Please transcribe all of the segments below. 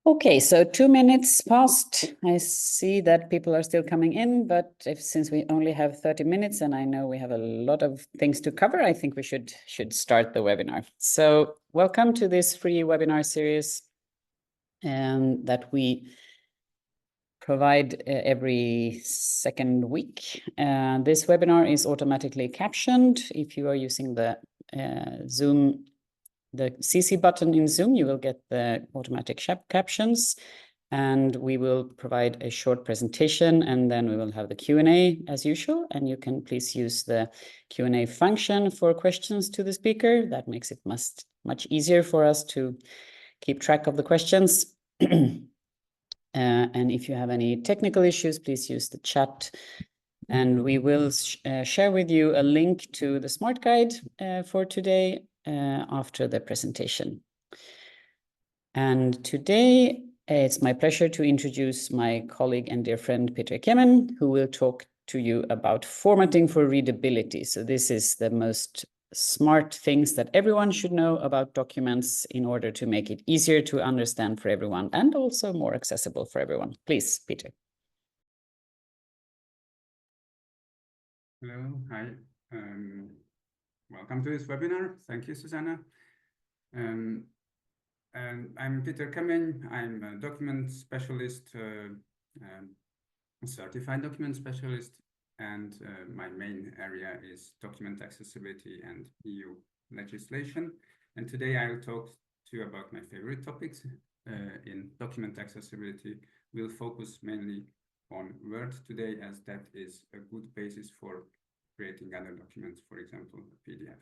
Okay, so 2 minutes past. I see that people are still coming in, but since we only have 30 minutes and I know we have a lot of things to cover, I think we should start the webinar. So welcome to this free webinar series that we provide every second week. This webinar is automatically captioned. If you are using the Zoom, the CC button in Zoom, you will get the automatic captions, and we will provide a short presentation, and then we will have the Q&A as usual, and you can please use the Q&A function for questions to the speaker. That makes it much easier for us to keep track of the questions. And if you have any technical issues, please use the chat. And we will share with you a link to the smart guide for today after the presentation. And today, it's my pleasure to introduce my colleague and dear friend, Peter Kemen, who will talk to you about formatting for readability. So this is the most smart things that everyone should know about documents in order to make it easier to understand for everyone and also more accessible for everyone. Please, Peter. Hello, hi. Welcome to this webinar. Thank you, Susanna. And I'm Peter Kemen. I'm a document specialist, a certified document specialist, and my main area is document accessibility and EU legislation. And today I will talk to you about my favorite topics in document accessibility. We'll focus mainly on Word today, as that is a good basis for creating other documents, for example, a PDF.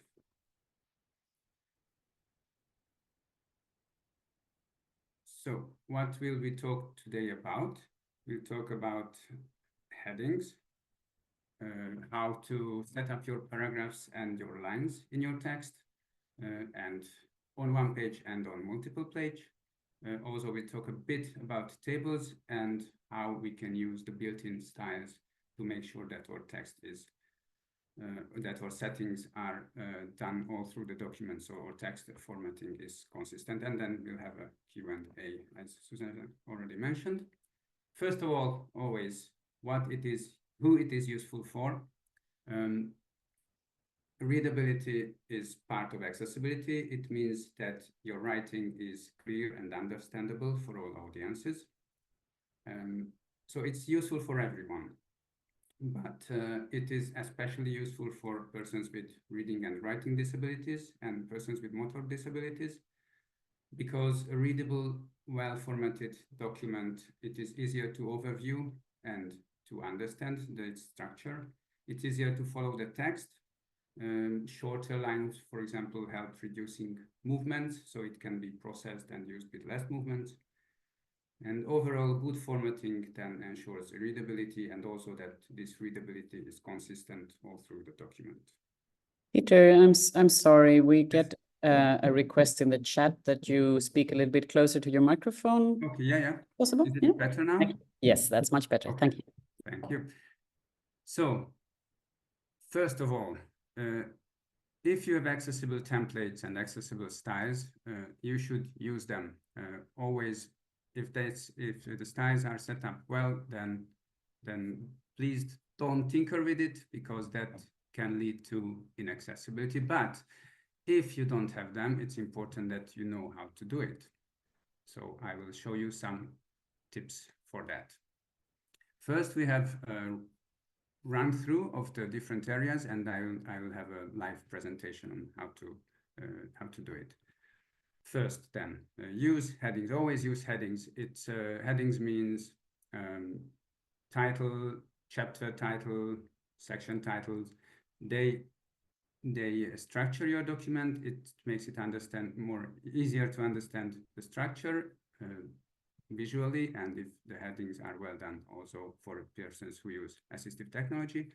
So what will we talk today about? We'll talk about headings, how to set up your paragraphs and your lines in your text, and on one page and on multiple page. Also, we talk a bit about tables and how we can use the built-in styles to make sure that our text is, that our settings are done all through the document, so our text formatting is consistent. And then we'll have a Q&A, as Susanna already mentioned. First of all, always what it is, who it is useful for. Readability is part of accessibility. It means that your writing is clear and understandable for all audiences. So it's useful for everyone, but it is especially useful for persons with reading and writing disabilities and persons with motor disabilities, because a readable, well-formatted document, it is easier to overview and to understand the structure. It's easier to follow the text. Shorter lines, for example, help reducing movements, so it can be processed and used with less movements. And overall, good formatting then ensures readability, and also that this readability is consistent all through the document. Peter, I'm sorry, we get a request in the chat that you speak a little bit closer to your microphone. Okay, yeah. Possible? Is it better now? Yes, that's much better. Okay. Thank you. Thank you. So, first of all, if you have accessible templates and accessible styles, you should use them. Always, if the styles are set up well, then please don't tinker with it, because that can lead to inaccessibility. But if you don't have them, it's important that you know how to do it. So I will show you some tips for that. First, we have run through of the different areas, and I will have a live presentation on how to do it. First, then use headings. Always use headings. It's headings means title, chapter title, section titles. They structure your document. It makes it easier to understand the structure visually, and if the headings are well done, also for persons who use assistive technology,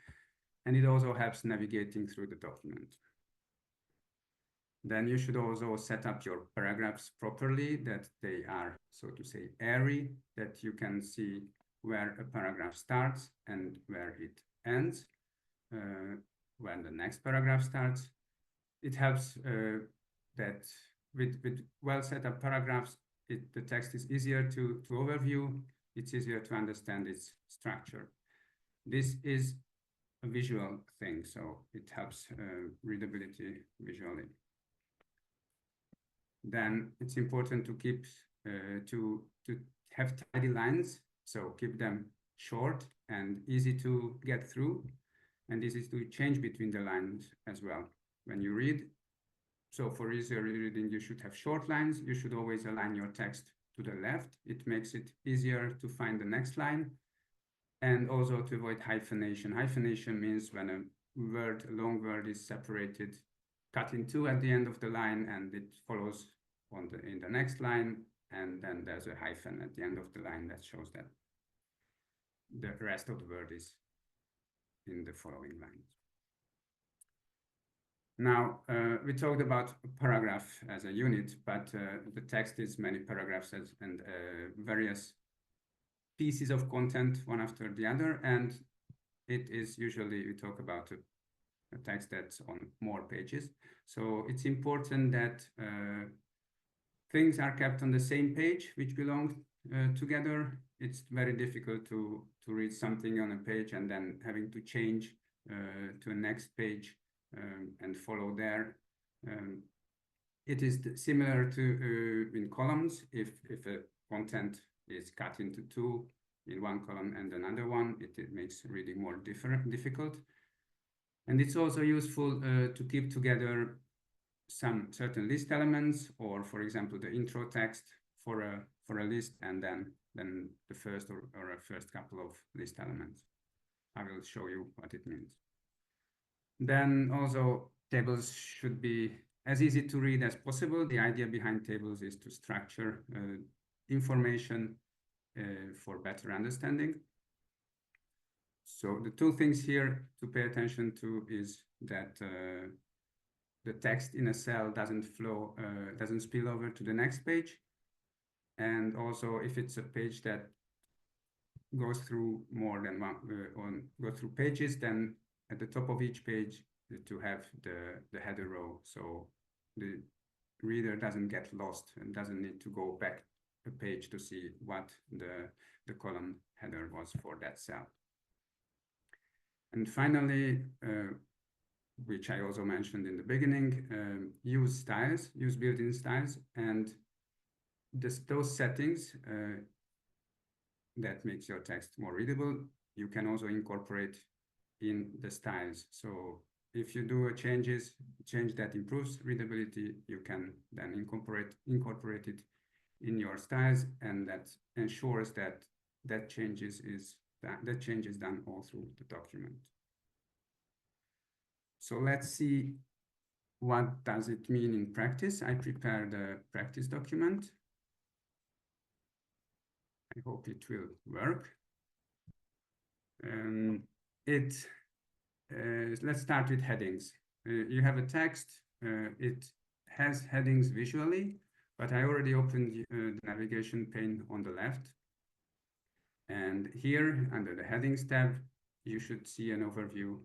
and it also helps navigating through the document. Then you should also set up your paragraphs properly, that they are, so to say, airy, that you can see where a paragraph starts and where it ends, when the next paragraph starts. It helps that with well set up paragraphs, the text is easier to overview. It's easier to understand its structure. This is a visual thing, so it helps readability visually. Then it's important to keep to have tidy lines, so keep them short and easy to get through, and easy to change between the lines as well when you read. So for easier reading, you should have short lines. You should always align your text to the left. It makes it easier to find the next line, and also to avoid hyphenation. Hyphenation means when a long word is separated, cut in two at the end of the line, and it follows in the next line, and then there's a hyphen at the end of the line that shows that the rest of the word is in the following lines. Now, we talked about a paragraph as a unit, but the text is many paragraphs and various pieces of content, one after the other, and it is usually, we talk about a text that's on more pages. So it's important that things are kept on the same page, which belong together. It's very difficult to read something on a page and then having to change to a next page and follow there. It is similar to in columns. If a content is cut into two in one column and another one, it makes reading more difficult. And it's also useful to keep together some certain list elements, or for example, the intro text for a list, and then the first or a first couple of list elements. I will show you what it means. Then also tables should be as easy to read as possible. The idea behind tables is to structure information for better understanding. So the two things here to pay attention to is that the text in a cell doesn't spill over to the next page. And also if it's a page that goes through more than one, goes through pages, then at the top of each page to have the header row, so the reader doesn't get lost and doesn't need to go back a page to see what the column header was for that cell. And finally, which I also mentioned in the beginning, use built-in styles, and those settings that makes your text more readable, you can also incorporate in the styles. So if you do a change that improves readability, you can then incorporate it in your styles, and that ensures that change is done all through the document. So let's see, what does it mean in practice? I prepared a practice document. I hope it will work. Let's start with headings. You have a text. It has headings visually, but I already opened the navigation pane on the left. And here, under the headings tab, you should see an overview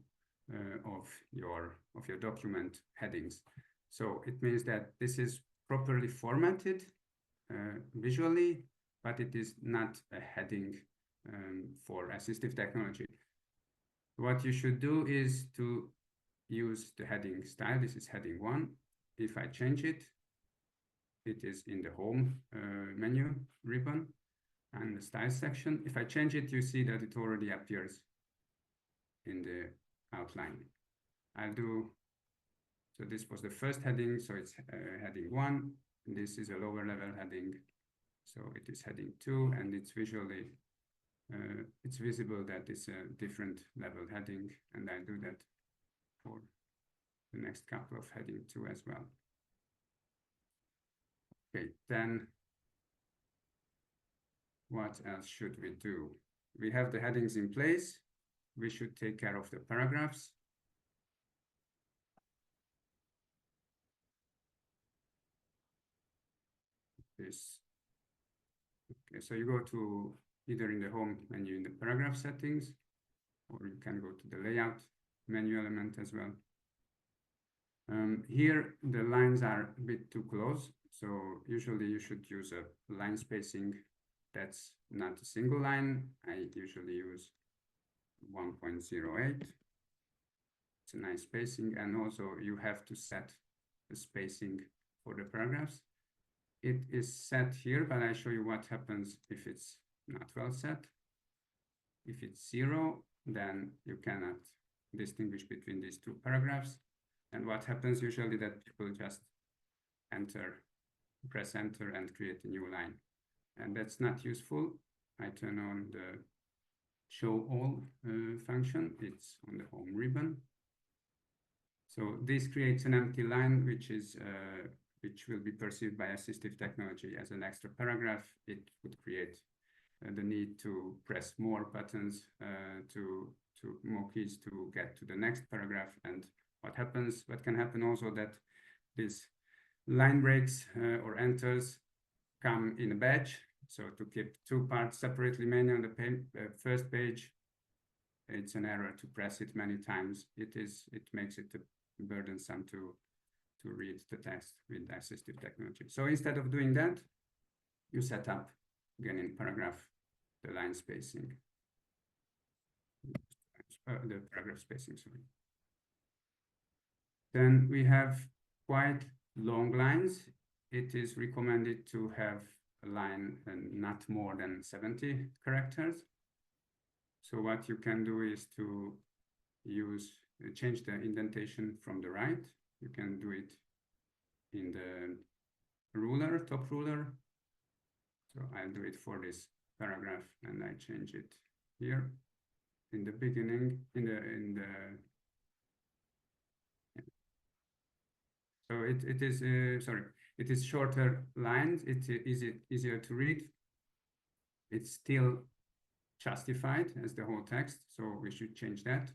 of your document headings. So it means that this is properly formatted visually, but it is not a heading for assistive technology. What you should do is to use the heading style. This is heading 1. If I change it, it is in the home menu ribbon and the style section. If I change it, you see that it already appears in the outline. So this was the first heading, so it's heading 1. This is a lower level heading, so it is heading 2, and it's visually, it's visible that it's a different level heading, and I do that for the next couple of heading 2 as well. Okay, then what else should we do? We have the headings in place. We should take care of the paragraphs. Okay, so you go to either in the home menu in the paragraph settings, or you can go to the layout menu element as well. Here, the lines are a bit too close. So usually you should use a line spacing that's not a single line. I usually use 1.08. It's a nice spacing. And also you have to set the spacing for the paragraphs. It is set here, but I show you what happens if it's not well set. If it's 0, then you cannot distinguish between these two paragraphs. And what happens usually that people just press enter and create a new line. And that's not useful. I turn on the show all function. It's on the home ribbon. So this creates an empty line, which will be perceived by assistive technology as an extra paragraph. It would create the need to press more buttons, to more keys to get to the next paragraph. And what can happen also that these line breaks or enters come in a batch. So to keep two parts separately many on the first page, it's an error to press it many times. It makes it burdensome to read the text with assistive technology. So instead of doing that, you set up again in paragraph the line spacing, the paragraph spacing, sorry. Then we have quite long lines. It is recommended to have a line and not more than 70 characters. So what you can do is to change the indentation from the right. You can do it in the ruler, top ruler. So I'll do it for this paragraph and I change it here in the beginning, so it is shorter lines. It's easier to read. It's still justified as the whole text. So we should change that.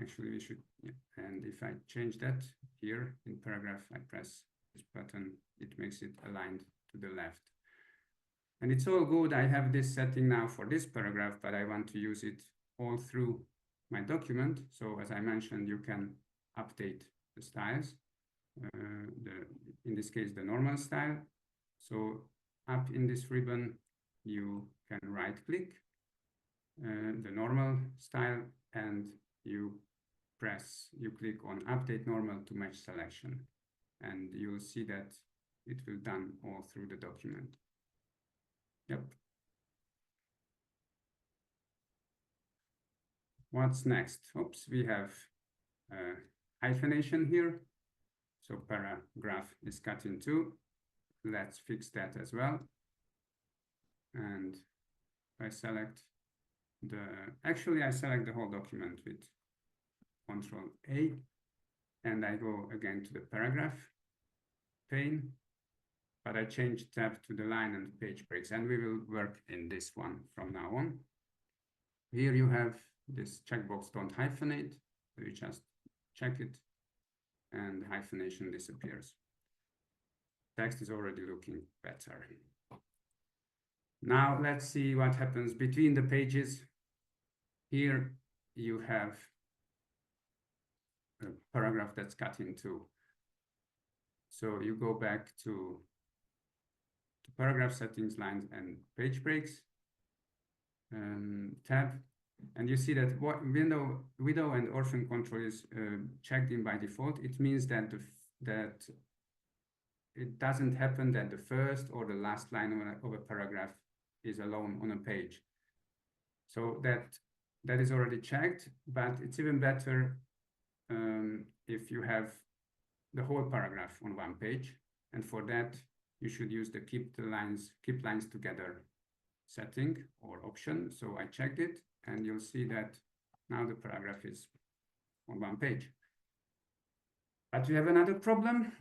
Actually, we should, yeah. And if I change that here in paragraph, I press this button, it makes it aligned to the left. And it's all good. I have this setting now for this paragraph, but I want to use it all through my document. So as I mentioned, you can update the styles. In this case, the normal style. So up in this ribbon, you can right click the normal style and you click on update normal to match selection. And you'll see that it will done all through the document. Yep. What's next? Oops, we have hyphenation here. So paragraph is cut in two. Let's fix that as well. And I select I select the whole document with Control A, and I go again to the paragraph pane, but I change tab to the line and page breaks, and we will work in this one from now on. Here you have this checkbox, don't hyphenate. So you just check it and hyphenation disappears. Text is already looking better. Now let's see what happens between the pages. Here you have a paragraph that's cut in two. So you go back to paragraph settings, lines and page breaks tab, and you see that widow and orphan control is checked in by default. It means that that it doesn't happen that the first or the last line of a paragraph is alone on a page. So that is already checked, but it's even better if you have the whole paragraph on one page. And for that, you should use the keep lines together setting or option. So I checked it, and you'll see that now the paragraph is on one page. But we have another problem.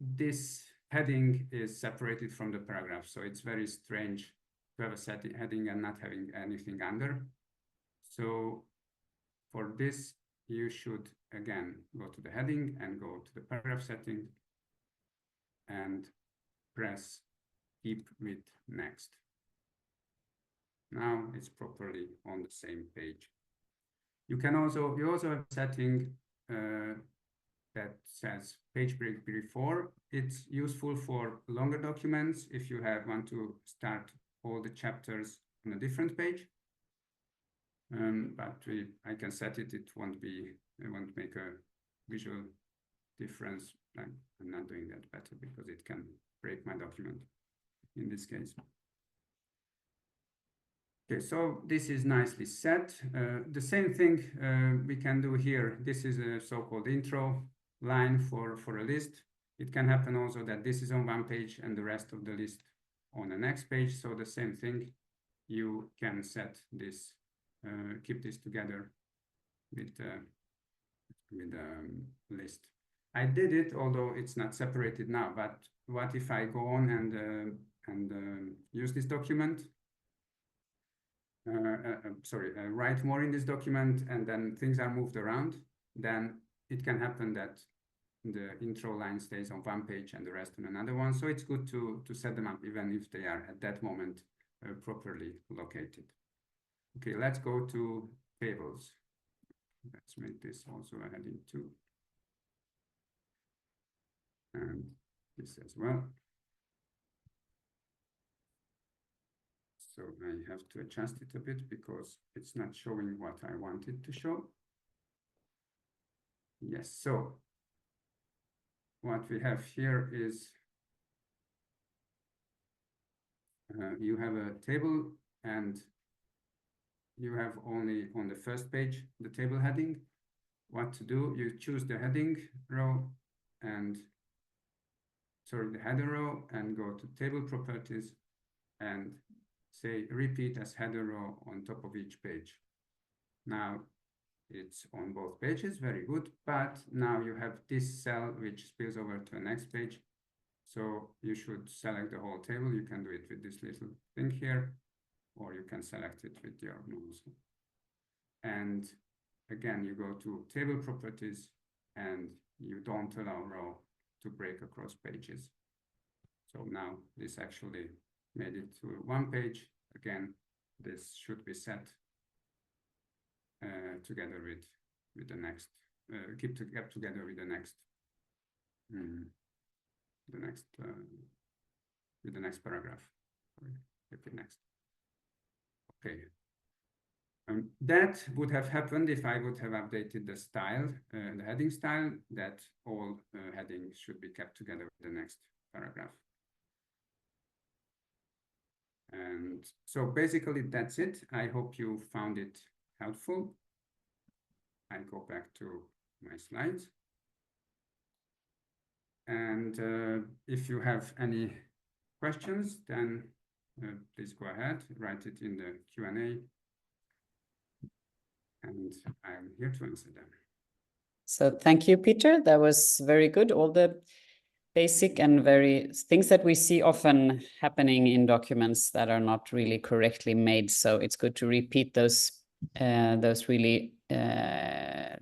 This heading is separated from the paragraph. So it's very strange to have a heading and not having anything under. So for this, you should again go to the heading and go to the paragraph setting and press keep with next. Now it's properly on the same page. You also have a setting that says page break before. It's useful for longer documents if you want to start all the chapters on a different page. But I can set it. It won't make a visual difference. I'm not doing that better because it can break my document in this case. Okay, so this is nicely set. The same thing we can do here. This is a so-called intro line for a list. It can happen also that this is on one page and the rest of the list on the next page. So the same thing, you can set this, keep this together with the list. I did it, although it's not separated now, but what if I go on and use this document? Write more in this document and then things are moved around, then it can happen that the intro line stays on one page and the rest on another one. So it's good to set them up even if they are at that moment properly located. Okay, let's go to tables. Let's make this also a heading 2. And this as well. So I have to adjust it a bit because it's not showing what I wanted to show. Yes, so what we have here is you have a table and you have only on the first page the table heading. What to do, you choose the heading row and the header row and go to table properties and say repeat as header row on top of each page. Now it's on both pages, very good, but now you have this cell which spills over to the next page. So you should select the whole table. You can do it with this little thing here, or you can select it with your mouse. And again, you go to table properties and you don't allow row to break across pages. So now this actually made it to one page. Again, this should be set together with the next, kept together with the next, with the next paragraph. Sorry, repeat next. Okay. That would have happened if I would have updated the style, the heading style, that all headings should be kept together with the next paragraph. And so basically that's it. I hope you found it helpful. I go back to my slides. And if you have any questions, then please go ahead, write it in the Q&A. And I'm here to answer them. So thank you, Peter. That was very good. All the basic and very things that we see often happening in documents that are not really correctly made. So it's good to repeat those really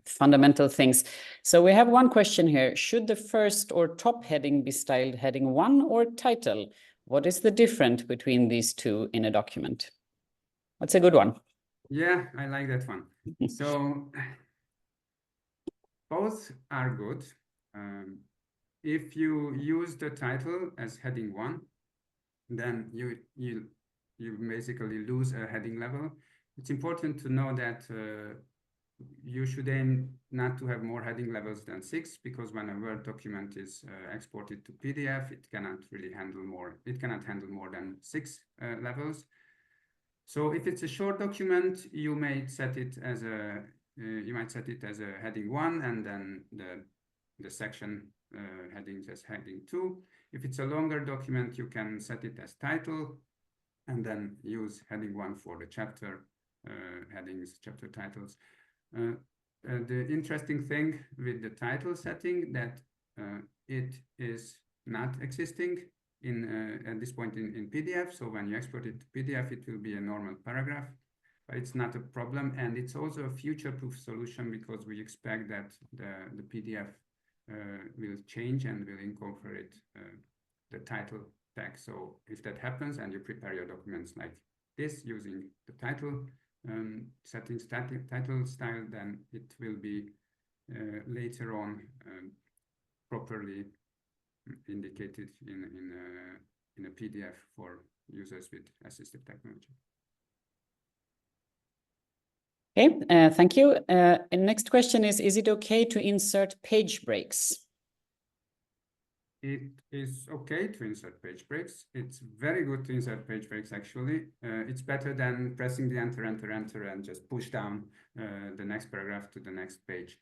fundamental things. So we have one question here. Should the first or top heading be styled heading 1 or title? What is the difference between these two in a document? That's a good one. Yeah, I like that one. So both are good. If you use the title as heading 1, then you basically lose a heading level. It's important to know that you should aim not to have more heading levels than 6, because when a Word document is exported to PDF, it cannot really handle more. It cannot handle more than 6 levels. So if it's a short document, you may set it as a heading 1, and then the section headings as heading 2. If it's a longer document, you can set it as title, and then use heading 1 for the chapter headings, chapter titles. The interesting thing with the title setting that it is not existing at this point in PDF. So when you export it to PDF, it will be a normal paragraph, but it's not a problem. And it's also a future-proof solution, because we expect that the PDF will change and will incorporate the title tag. So if that happens and you prepare your documents like this using the title settings, title style, then it will be later on properly indicated in a PDF for users with assistive technology. Okay, thank you. And next question is it okay to insert page breaks? It is okay to insert page breaks. It's very good to insert page breaks, actually. It's better than pressing the enter, and just push down the next paragraph to the next page.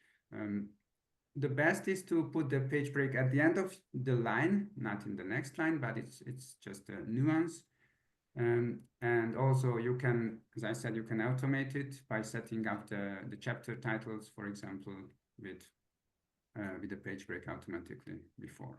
The best is to put the page break at the end of the line, not in the next line, but it's just a nuance. And also you can, as I said, you can automate it by setting up the chapter titles, for example, with the page break automatically before.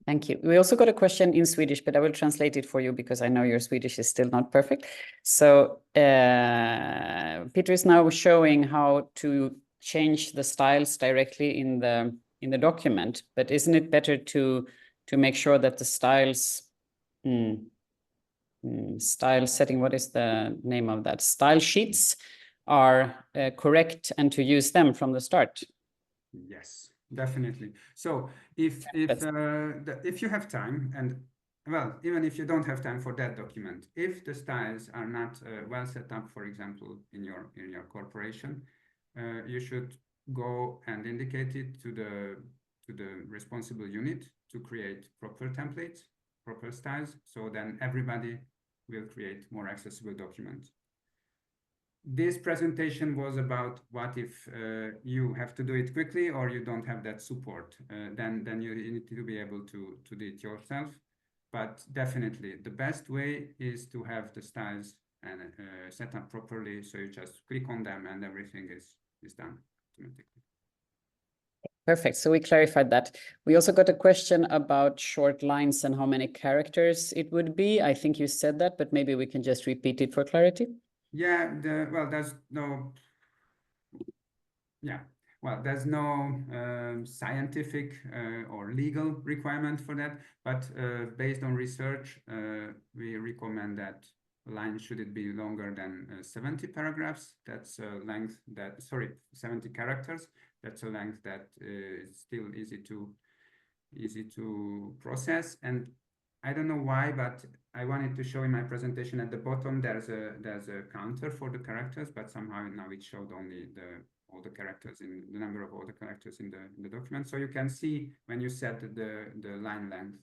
Thank you. We also got a question in Swedish, but I will translate it for you because I know your Swedish is still not perfect. So Peter is now showing how to change the styles directly in the document, but isn't it better to make sure that the styles style setting, what is the name of that? Style sheets are correct and to use them from the start? Yes, definitely. So if you have time, and well, even if you don't have time for that document, if the styles are not well set up, for example, in your corporation, you should go and indicate it to the responsible unit to create proper templates, proper styles, so then everybody will create more accessible documents. This presentation was about what if you have to do it quickly or you don't have that support, then you need to be able to do it yourself. But definitely the best way is to have the styles and set up properly, so you just click on them and everything is done automatically. Perfect. So we clarified that. We also got a question about short lines and how many characters it would be. I think you said that, but maybe we can just repeat it for clarity. Yeah, there's no scientific or legal requirement for that, but based on research, we recommend that line shouldn't be longer than 70 paragraphs. That's a length that, 70 characters. That's a length that is still easy to process. And I don't know why, but I wanted to show in my presentation at the bottom there's a counter for the characters, but somehow now it showed only all the characters in the number of all the characters in the document. So you can see when you set the line length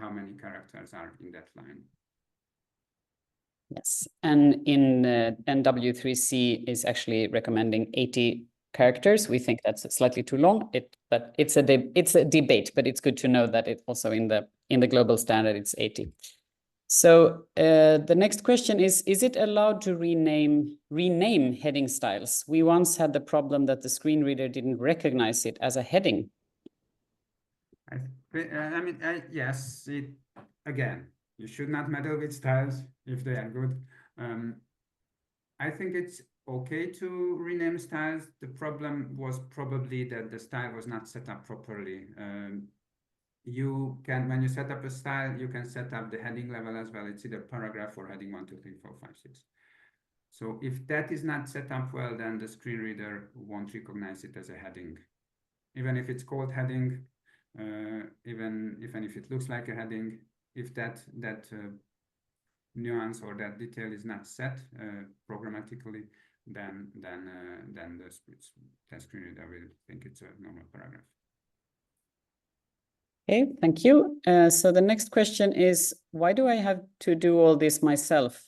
how many characters are in that line. Yes, and in NW3C is actually recommending 80 characters. We think that's slightly too long. But it's a debate, but it's good to know that it also in the global standard it's 80. So the next question is it allowed to rename heading styles? We once had the problem that the screen reader didn't recognize it as a heading. Yes, again, you should not meddle with styles if they are good. I think it's okay to rename styles. The problem was probably that the style was not set up properly. You can, when you set up a style, you can set up the heading level as well. It's either paragraph or heading 1, 2, 3, 4, 5, 6. So if that is not set up well, then the screen reader won't recognize it as a heading. Even if it's called heading, even if it looks like a heading, if that nuance or that detail is not set programmatically, then the screen reader will think it's a normal paragraph. Okay, thank you. So the next question is, why do I have to do all this myself?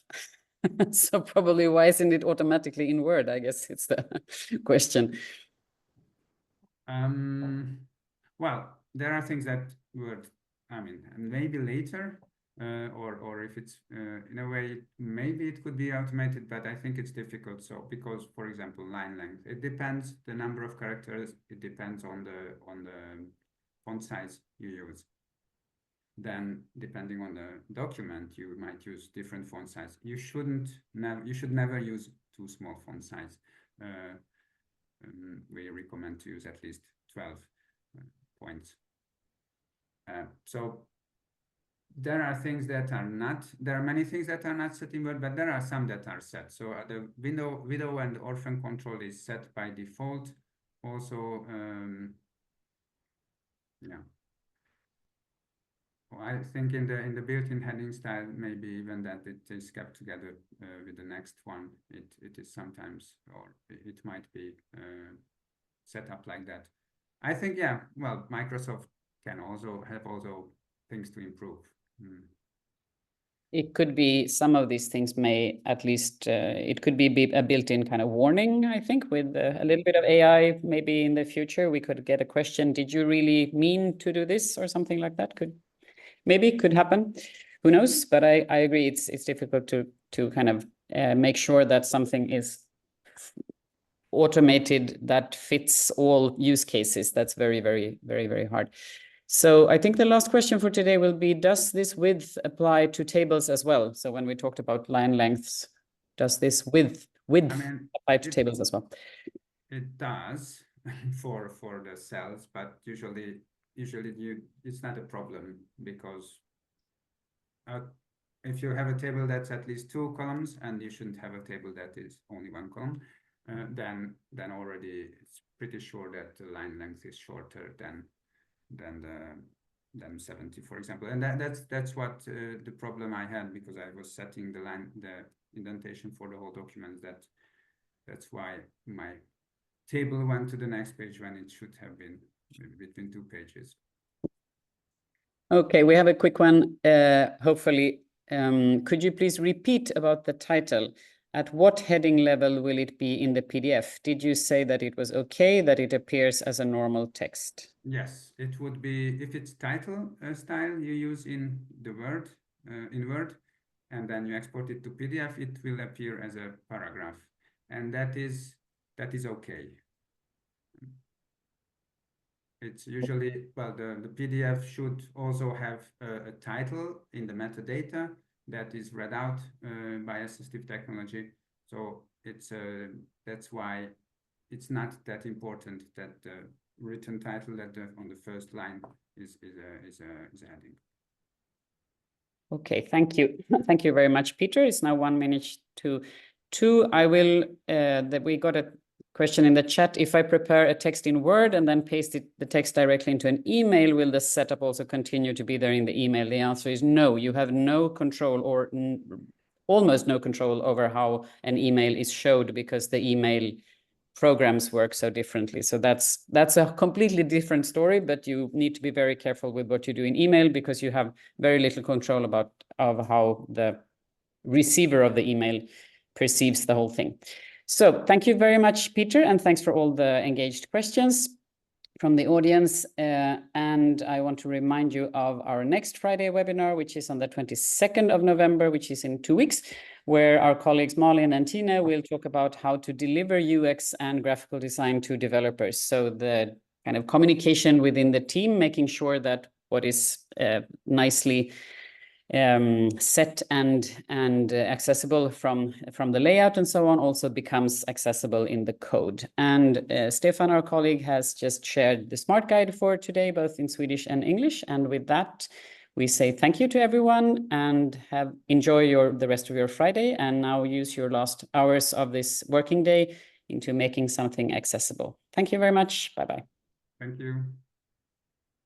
So probably why isn't it automatically in Word? I guess it's the question. Well, there are things that would, maybe later, or if it's in a way, maybe it could be automated, but I think it's difficult. So because, for example, line length, it depends the number of characters. It depends on the font size you use. Then, depending on the document, you might use different font size. You should never use too small font size. We recommend to use at least 12 points. So there are things that are not. There are many things that are not set in Word, but there are some that are set. So the widow and orphan control is set by default. also, yeah. I think in the built-in heading style, maybe even that it is kept together with the next one. It is sometimes, or it might be set up like that. I think, yeah, well, Microsoft can also have things to improve. It could be some of these things may at least, it could be a built-in kind of warning, I think, with a little bit of AI. Maybe in the future we could get a question, did you really mean to do this, or something like that? Could happen. Who knows? But I agree, it's difficult to kind of make sure that something is automated that fits all use cases. That's very, very, very, very hard. So I think the last question for today will be, does this width apply to tables as well? So when we talked about line lengths, does this width apply to tables as well? It does for the cells, but usually it's not a problem, because if you have a table that's at least 2 columns, and you shouldn't have a table that is only 1 column, then already it's pretty sure that the line length is shorter than 70, for example. And that's what the problem I had, because I was setting the indentation for the whole document. That's why my table went to the next page when it should have been between 2 pages. Okay, we have a quick one. Hopefully, could you please repeat about the title? At what heading level will it be in the PDF? Did you say that it was okay that it appears as a normal text? Yes, it would be, if it's title style you use in the Word, and then you export it to PDF, it will appear as a paragraph, and that is okay. It's usually, well, the PDF should also have a title in the metadata that is read out by assistive technology. So it's that's why it's not that important that the written title that on the first line is a heading. Okay, thank you. Thank you very much, Peter. It's now 1 minute to 2. I will, that we got a question in the chat. If I prepare a text in Word and then paste the text directly into an email, will the setup also continue to be there in the email? The answer is no. You have no control, or almost no control, over how an email is showed, because the email programs work so differently. So that's a completely different story, but you need to be very careful with what you do in email, because you have very little control of how the receiver of the email perceives the whole thing. So thank you very much, Peter, and thanks for all the engaged questions from the audience. And I want to remind you of our next Friday webinar, which is on the 22nd of November, which is in 2 weeks, where our colleagues Malin and Tina will talk about how to deliver UX and graphical design to developers. So the kind of communication within the team, making sure that what is nicely set and accessible from the layout and so on also becomes accessible in the code. And Stefan, our colleague, has just shared the smart guide for today, both in Swedish and English. And with that, we say thank you to everyone, and enjoy the rest of your Friday, and now use your last hours of this working day into making something accessible. Thank you very much. Bye-bye. Thank you.